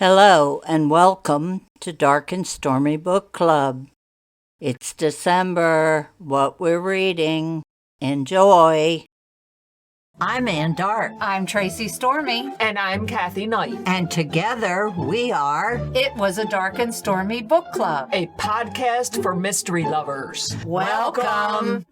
Hello and welcome to Dark and Stormy Book Club. It's December. What we're reading. Enjoy. I'm Ann Dark. I'm Tracy Stormy. And I'm Kathy Knight. And together we are It Was a Dark and Stormy Book Club, a podcast for mystery lovers. Welcome.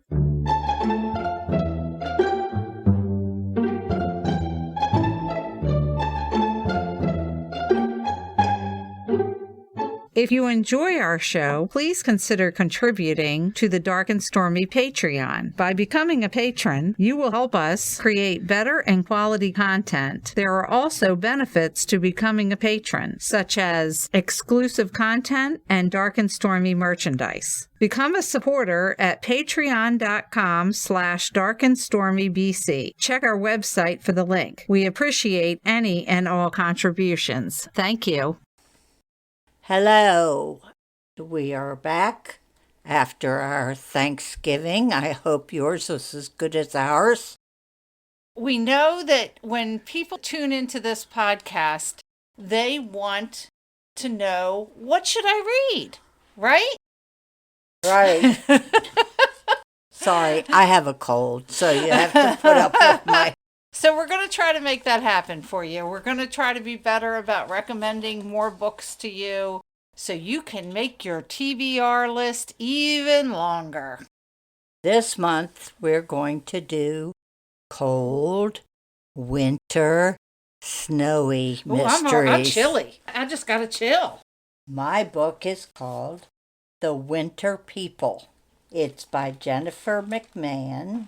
If you enjoy our show, please consider contributing to the Dark and Stormy Patreon. By becoming a patron, you will help us create better and quality content. There are also benefits to becoming a patron, such as exclusive content and Dark and Stormy merchandise. Become a supporter at patreon.com/darkandstormybc. Check our website for the link. We appreciate any and all contributions. Thank you. Hello. We are back after our Thanksgiving. I hope yours was as good as ours. We know that when people tune into this podcast, they want to know, what should I read? Right? Right. Sorry, I have a cold, so you have to put up with my... So we're going to try to make that happen for you. We're going to try to be better about recommending more books to you so you can make your TBR list even longer. This month we're going to do cold, winter, snowy mysteries. I'm chilly. I just got to chill. My book is called The Winter People. It's by Jennifer McMahon,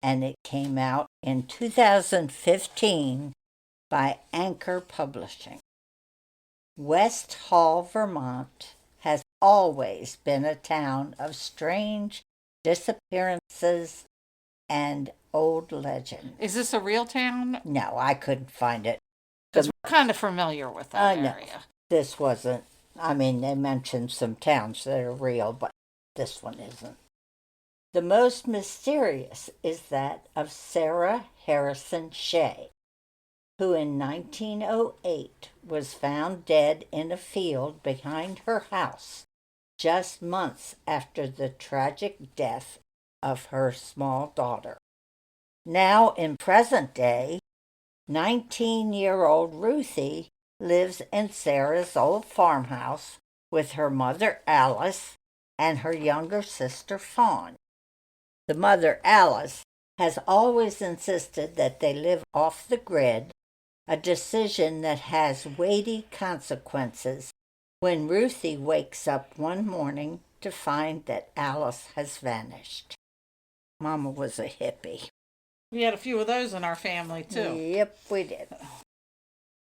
and it came out in 2015 by Anchor Publishing. West Hall, Vermont has always been a town of strange disappearances and old legend. Is this a real town? No, I couldn't find it. Because we're kind of familiar with that No, area. this wasn't. I mean, they mentioned some towns that are real, but this one isn't. The most mysterious is that of Sara Harrison Shea, who in 1908 was found dead in a field behind her house, just months after the tragic death of her small daughter. Now in present day, 19-year-old Ruthie lives in Sarah's old farmhouse with her mother Alice and her younger sister Fawn. The mother, Alice, has always insisted that they live off the grid, a decision that has weighty consequences when Ruthie wakes up one morning to find that Alice has vanished. Mama was a hippie. We had a few of those in our family, too. Yep, we did.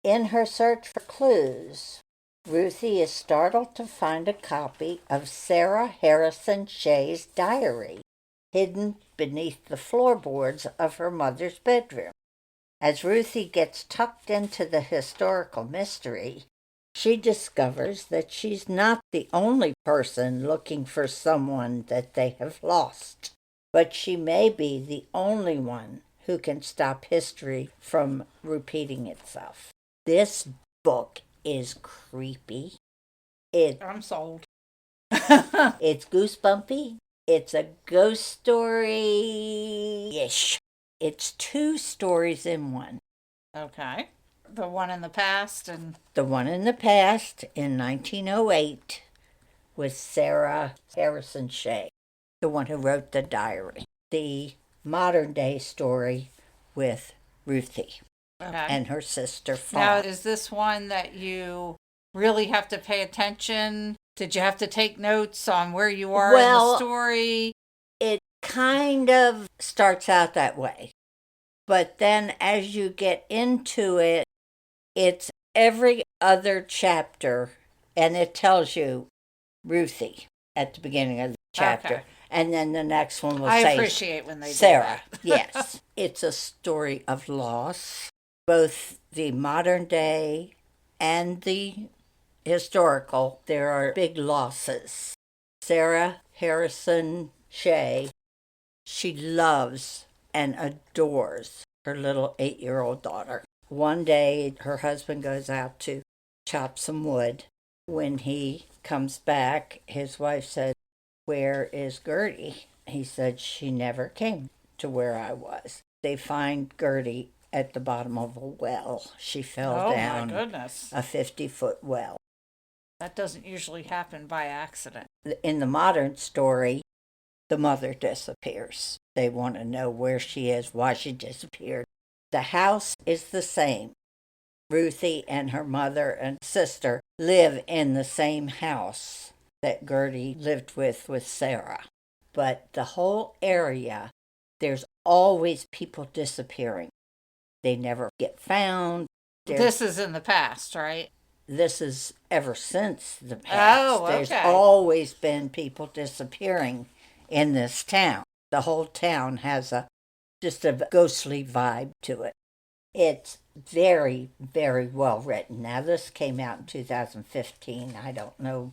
In her search for clues, Ruthie is startled to find a copy of Sara Harrison Shea's diary hidden beneath the floorboards of her mother's bedroom. As Ruthie gets tucked into the historical mystery, she discovers that she's not the only person looking for someone that they have lost, but she may be the only one who can stop history from repeating itself. This book is creepy. I'm sold. It's goosebumpy. It's a ghost story-ish. It's two stories in one. Okay. The one in the past and... The one in the past, in 1908, was Sara Harrison Shea, the one who wrote the diary. The modern-day story with Ruthie and her sister Fawn. Now, is this one that you really have to pay attention? Did you have to take notes on where you are in the story? It kind of starts out that way. But then as you get into it, it's every other chapter, and it tells you Ruthie at the beginning of the chapter. Okay. And then the next one will I say appreciate when they Sarah. do that. Yes. It's a story of loss, both the modern day and the historical. There are big losses. Sara Harrison Shea, she loves and adores her little 8-year-old daughter. One day, her husband goes out to chop some wood. When he comes back, his wife said, "Where is Gertie?" He said, "She never came to where I was." They find Gertie at the bottom of a well. She fell down my goodness. a 50-foot well. That doesn't usually happen by accident. In the modern story, the mother disappears. They want to know where she is, why she disappeared. The house is the same. Ruthie and her mother and sister live in the same house that Gertie lived with Sara. But the whole area, there's always people disappearing. They never get found. This is in the past, right? This is ever since the past. Oh, okay. There's always been people disappearing in this town. The whole town has just a ghostly vibe to it. It's very, very well written. Now, this came out in 2015. I don't know.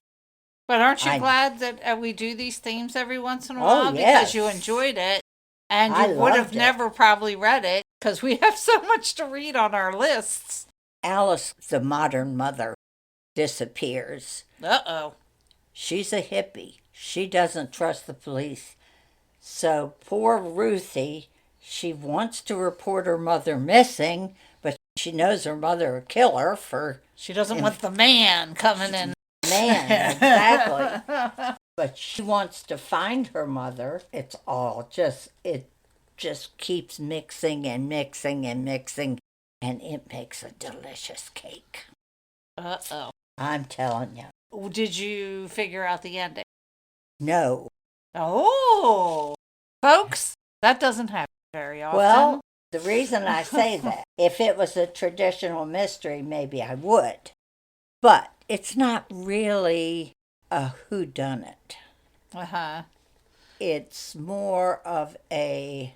But aren't you glad that we do these themes every once in a Oh, while? yes. Because you enjoyed it, and I you would have loved it. never probably read it, because we have so much to read on our lists. Alice, the modern mother, disappears. Uh-oh. She's a hippie. She doesn't trust the police. So poor Ruthie, she wants to report her mother missing, but she knows her mother will kill her for... She doesn't want the man coming in. Man, exactly. But she wants to find her mother. It's all it just keeps mixing and mixing and mixing, and it makes a delicious cake. Uh-oh. I'm telling you. Did you figure out the ending? No. Oh, folks, that doesn't happen very often. Well, the reason I say that, if it was a traditional mystery, maybe I would. But it's not really a whodunit. Uh-huh. It's more of a...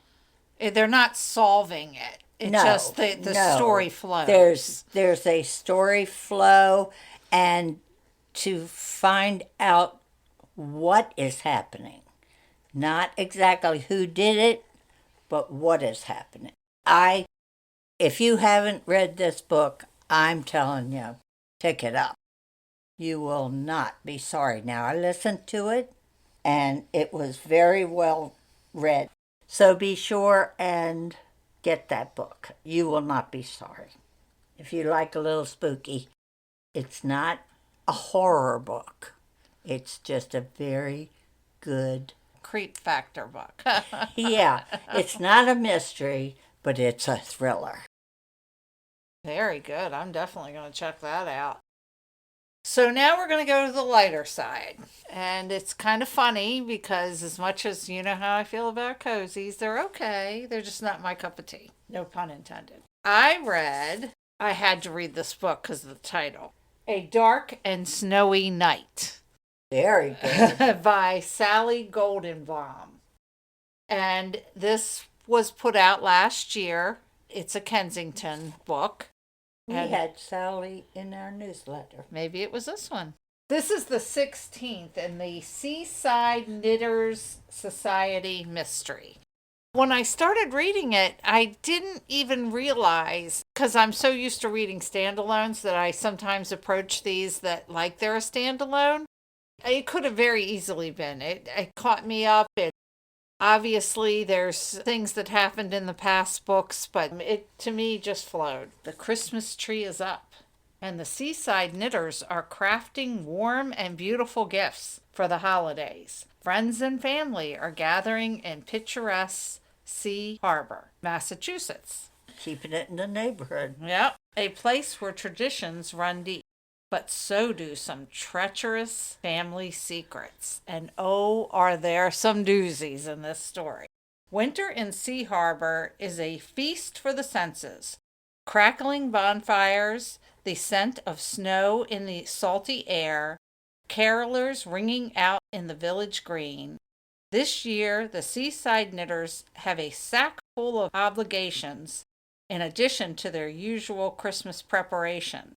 They're not solving it. It's just the story flows. There's a story flow, and to find out what is happening. Not exactly who did it, but what is happening. If you haven't read this book, I'm telling you, pick it up. You will not be sorry. Now, I listened to it, and it was very well read. So be sure and get that book. You will not be sorry. If you like a little spooky, it's not a horror book. It's just a very good... creep factor book. Yeah, it's not a mystery, but it's a thriller. Very good. I'm definitely going to check that out. So now we're going to go to the lighter side. And it's kind of funny because as much as you know how I feel about cozies, they're okay. They're just not my cup of tea. No pun intended. I had to read this book because of the title. A Dark and Snowy Night. Very good. By Sally Goldenbaum. And this was put out last year. It's a Kensington book. We had Sally in our newsletter. Maybe it was this one. This is the 16th in the Seaside Knitters Society Mystery. When I started reading it, I didn't even realize, because I'm so used to reading standalones that I sometimes approach these that like they're a standalone. It could have very easily been. It caught me up. Obviously, there's things that happened in the past books, but it, to me, just flowed. The Christmas tree is up, and the Seaside Knitters are crafting warm and beautiful gifts for the holidays. Friends and family are gathering in picturesque Sea Harbor, Massachusetts. Keeping it in the neighborhood. Yep, a place where traditions run deep. But so do some treacherous family secrets. And oh, are there some doozies in this story. Winter in Sea Harbor is a feast for the senses. Crackling bonfires, the scent of snow in the salty air, carolers ringing out in the village green. This year, the Seaside Knitters have a sack full of obligations in addition to their usual Christmas preparation.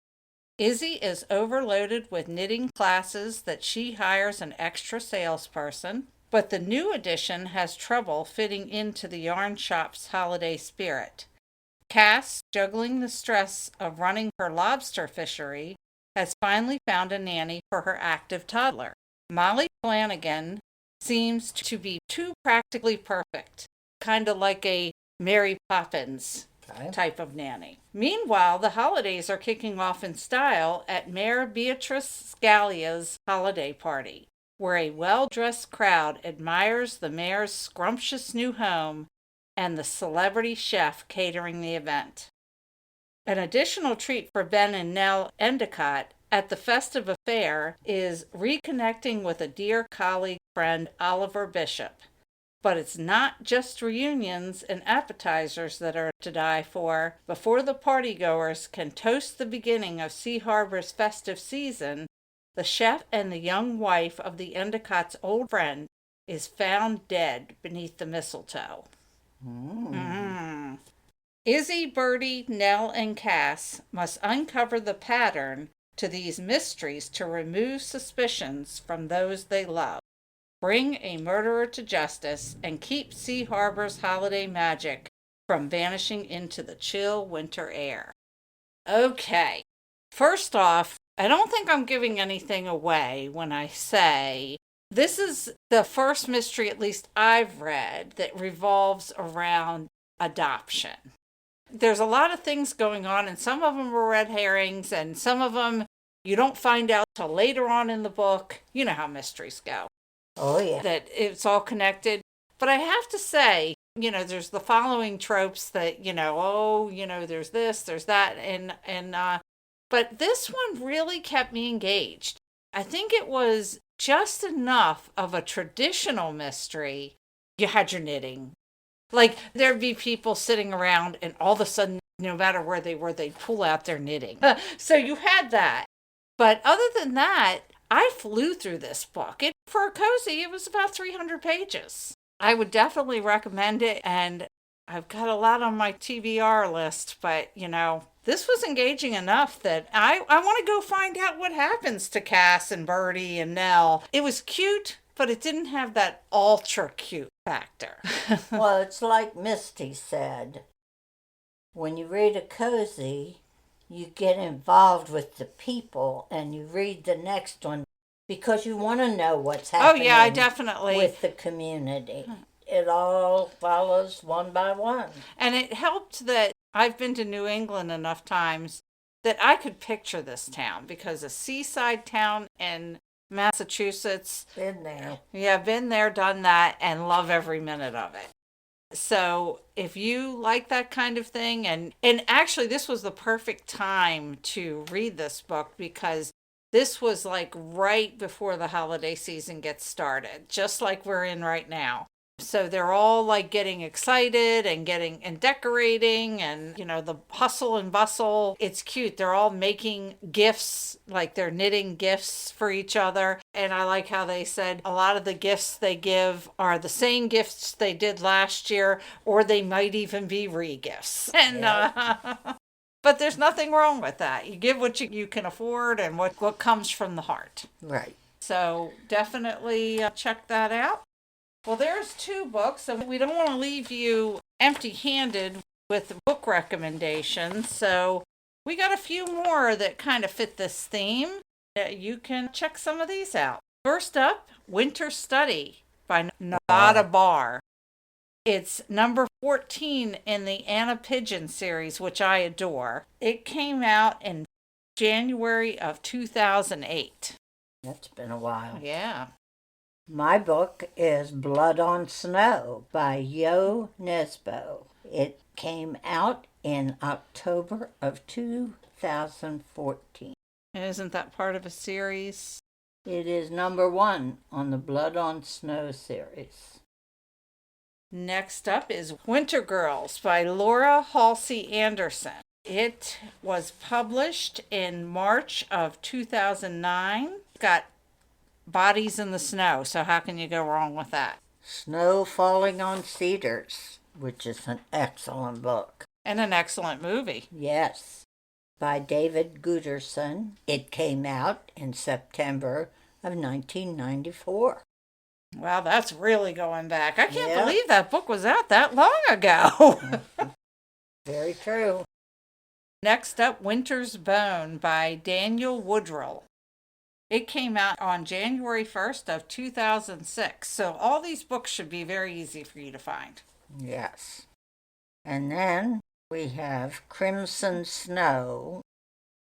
Izzy is overloaded with knitting classes that she hires an extra salesperson, but the new addition has trouble fitting into the yarn shop's holiday spirit. Cass, juggling the stress of running her lobster fishery, has finally found a nanny for her active toddler. Molly Flanagan seems to be too practically perfect, kind of like a Mary Poppins type of nanny. Meanwhile, the holidays are kicking off in style at Mayor Beatrice Scalia's holiday party, where a well-dressed crowd admires the mayor's scrumptious new home and the celebrity chef catering the event. An additional treat for Ben and Nell Endicott at the festive affair is reconnecting with a dear colleague friend, Oliver Bishop. But it's not just reunions and appetizers that are to die for. Before the partygoers can toast the beginning of Sea Harbor's festive season, the chef and the young wife of the Endicott's old friend is found dead beneath the mistletoe. Izzy, Bertie, Nell, and Cass must uncover the pattern to these mysteries to remove suspicions from those they love, bring a murderer to justice, and keep Sea Harbor's holiday magic from vanishing into the chill winter air. Okay, first off, I don't think I'm giving anything away when I say this is the first mystery, at least I've read, that revolves around adoption. There's a lot of things going on, and some of them are red herrings, and some of them you don't find out till later on in the book. You know how mysteries go. Oh, yeah. That it's all connected. But I have to say, there's the following tropes that, there's this, there's that, but this one really kept me engaged. I think it was just enough of a traditional mystery. You had your knitting. Like, there'd be people sitting around, and all of a sudden, no matter where they were, they'd pull out their knitting. So you had that. But other than that, I flew through this book. For a cozy, it was about 300 pages. I would definitely recommend it, and I've got a lot on my TBR list, but, this was engaging enough that I want to go find out what happens to Cass and Bertie and Nell. It was cute, but it didn't have that ultra cute factor. Well, it's like Misty said. When you read a cozy, you get involved with the people and you read the next one because you want to know what's happening. Oh, yeah, I definitely. With the community. It all follows one by one. And it helped that I've been to New England enough times that I could picture this town, because a seaside town in Massachusetts. Been there. Yeah, been there, done that, and love every minute of it. So if you like that kind of thing, and actually this was the perfect time to read this book, because this was like right before the holiday season gets started, just like we're in right now. So they're all like getting excited and decorating and, the hustle and bustle. It's cute. They're all making gifts, like they're knitting gifts for each other. And I like how they said a lot of the gifts they give are the same gifts they did last year, or they might even be re-gifts. And, but there's nothing wrong with that. You give what you can afford and what comes from the heart. Right. So definitely check that out. Well, there's 2 books, and we don't want to leave you empty-handed with book recommendations, so we got a few more that kind of fit this theme. You can check some of these out. First up, Winter Study by Nevada Barr. It's number 14 in the Anna Pigeon series, which I adore. It came out in January of 2008. That's been a while. Yeah. My book is Blood on Snow by Yo Nesbo. It came out in October of 2014. Isn't that part of a series? It is number 1 on the Blood on Snow series. Next up is Winter Girls by Laura Halsey Anderson. It was published in March of 2009. Got bodies in the snow, so how can you go wrong with that? Snow Falling on Cedars, which is an excellent book. And an excellent movie. Yes, by David Guterson. It came out in September of 1994. Wow, that's really going back. I can't believe that book was out that long ago. Very true. Next up, Winter's Bone by Daniel Woodrell. It came out on January 1st of 2006, so all these books should be very easy for you to find. Yes. And then we have Crimson Snow,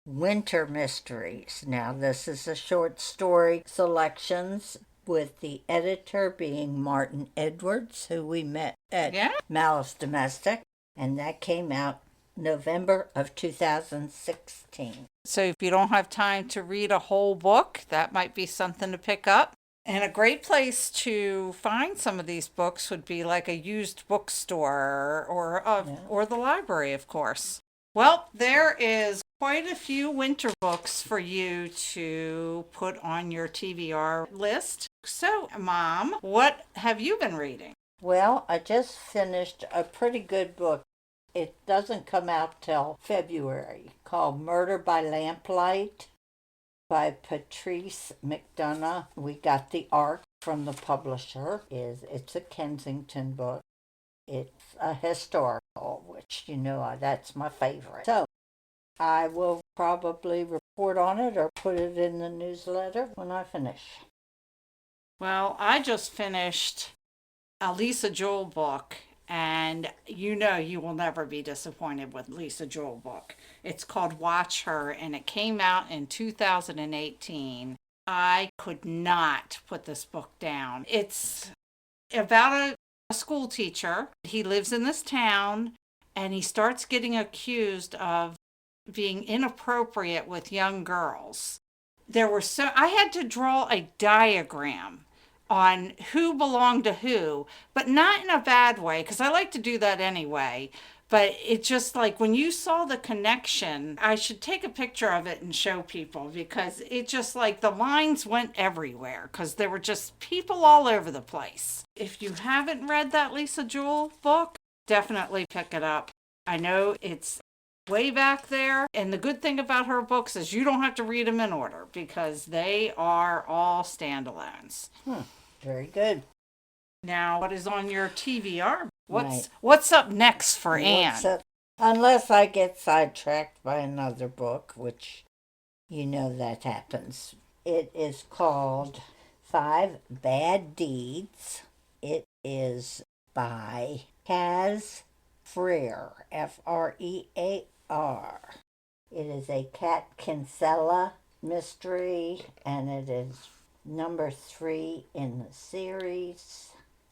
Winter Mysteries. Now, this is a short story selections with the editor being Martin Edwards, who we met at Malice Domestic, and that came out November of 2016. So if you don't have time to read a whole book, that might be something to pick up. And a great place to find some of these books would be like a used bookstore or the library, of course. Well, there is quite a few winter books for you to put on your TBR list. So, Mom, what have you been reading? Well, I just finished a pretty good book. It doesn't come out till February, called Murder by Lamplight by Patrice McDonough. We got the art from the publisher. It's a Kensington book. It's a historical, which, that's my favorite. So I will probably report on it or put it in the newsletter when I finish. Well, I just finished a Lisa Joel book, and you will never be disappointed with Lisa Joel book. It's called Watch Her, and it came out in 2018. I could not put this book down. It's about a school teacher. He lives in this town, and he starts getting accused of being inappropriate with young girls. I had to draw a diagram on who belonged to who, but not in a bad way, because I like to do that anyway. But it's just like when you saw the connection, I should take a picture of it and show people, because it just like the lines went everywhere, because there were just people all over the place. If you haven't read that Lisa Joel book, definitely pick it up. I know it's way back there, and the good thing about her books is you don't have to read them in order, because they are all standalones. Very good. Now, what is on your TBR? What's up next for Anne? Unless I get sidetracked by another book, which that happens. It is called 5 Bad Deeds. It is by Kaz Freer, Frear. It is a Kat Kinsella mystery, and it is number 3 in the series.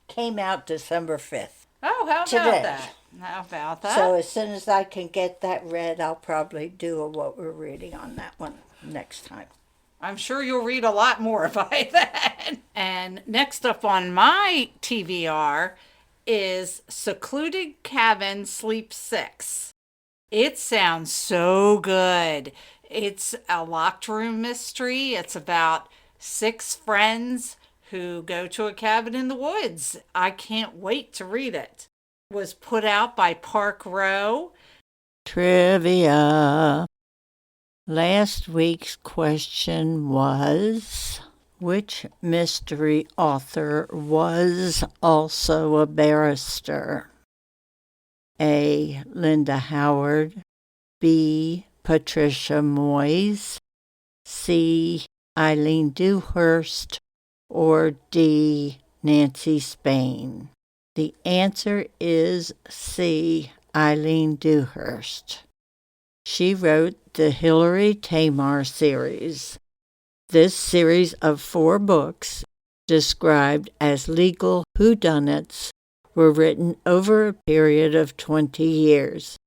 Came out December 5th. Oh, how about that? So as soon as I can get that read, I'll probably do what we're reading on that one next time. I'm sure you'll read a lot more by then. And next up on my TBR is Secluded Cabin Sleep 6. It sounds so good. It's a locked room mystery. It's about 6 friends who go to a cabin in the woods. I can't wait to read it. It was put out by Park Row. Trivia. Last week's question was, which mystery author was also a barrister? A. Linda Howard, B. Patricia Moyes, C. Eileen Dewhurst, or D. Nancy Spain? The answer is C. Eileen Dewhurst. She wrote the Hilary Tamar series. This series of 4 books, described as legal whodunits, were written over a period of 20 years.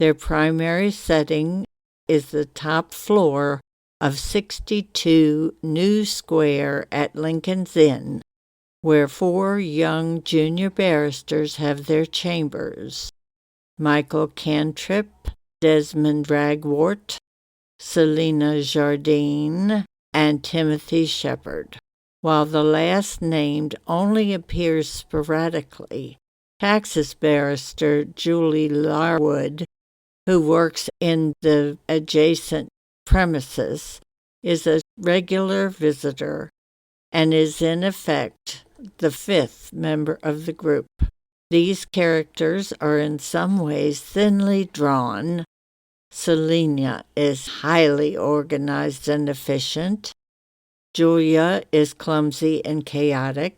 Their primary setting is the top floor of 62 New Square at Lincoln's Inn, where 4 young junior barristers have their chambers: Michael Cantrip, Desmond Ragwort, Selina Jardine, and Timothy Shepard. While the last named only appears sporadically, Texas barrister Julie Larwood, who works in the adjacent premises, is a regular visitor and is in effect the 5th member of the group. These characters are in some ways thinly drawn, Selena is highly organized and efficient. Julia is clumsy and chaotic.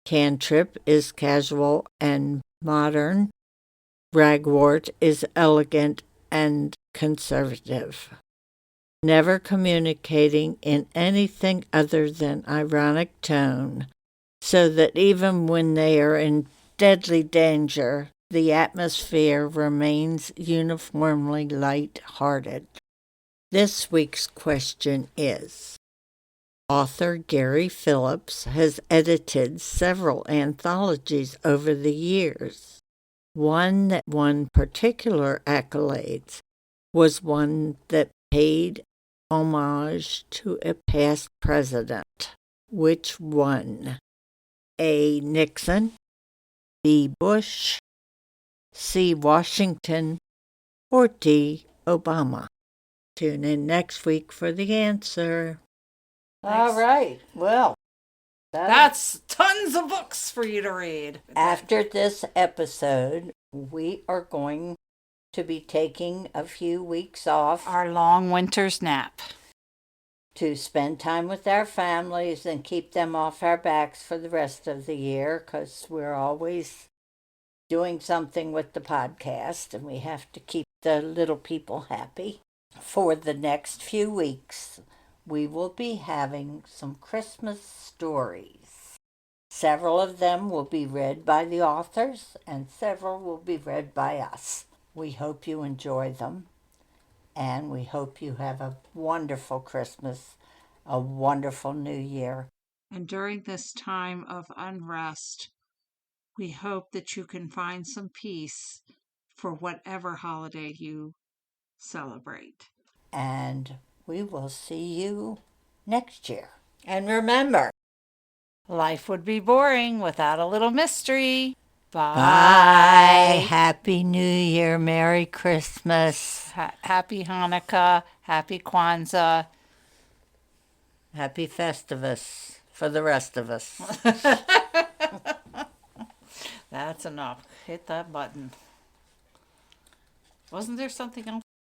Cantrip is casual and modern. Ragwort is elegant and conservative, never communicating in anything other than ironic tone, so that even when they are in deadly danger, the atmosphere remains uniformly light-hearted. This week's question is: author Gary Phillips has edited several anthologies over the years. One that won particular accolades was one that paid homage to a past president. Which one? A. Nixon, B. Bush, C. Washington, or D. Obama? Tune in next week for the answer. Thanks. All right. Well, That's tons of books for you to read. after this episode, we are going to be taking a few weeks off Our long winter's nap. to spend time with our families and keep them off our backs for the rest of the year, because we're always doing something with the podcast and we have to keep the little people happy. For the next few weeks, we will be having some Christmas stories. Several of them will be read by the authors and several will be read by us. We hope you enjoy them, and we hope you have a wonderful Christmas, a wonderful New Year. And during this time of unrest, we hope that you can find some peace for whatever holiday you celebrate. And we will see you next year. And remember, Life would be boring without a little mystery. bye. Happy New Year. Merry Christmas. Happy Hanukkah. Happy Kwanzaa. Happy Festivus for the rest of us. That's enough. Hit that button. Wasn't there something else?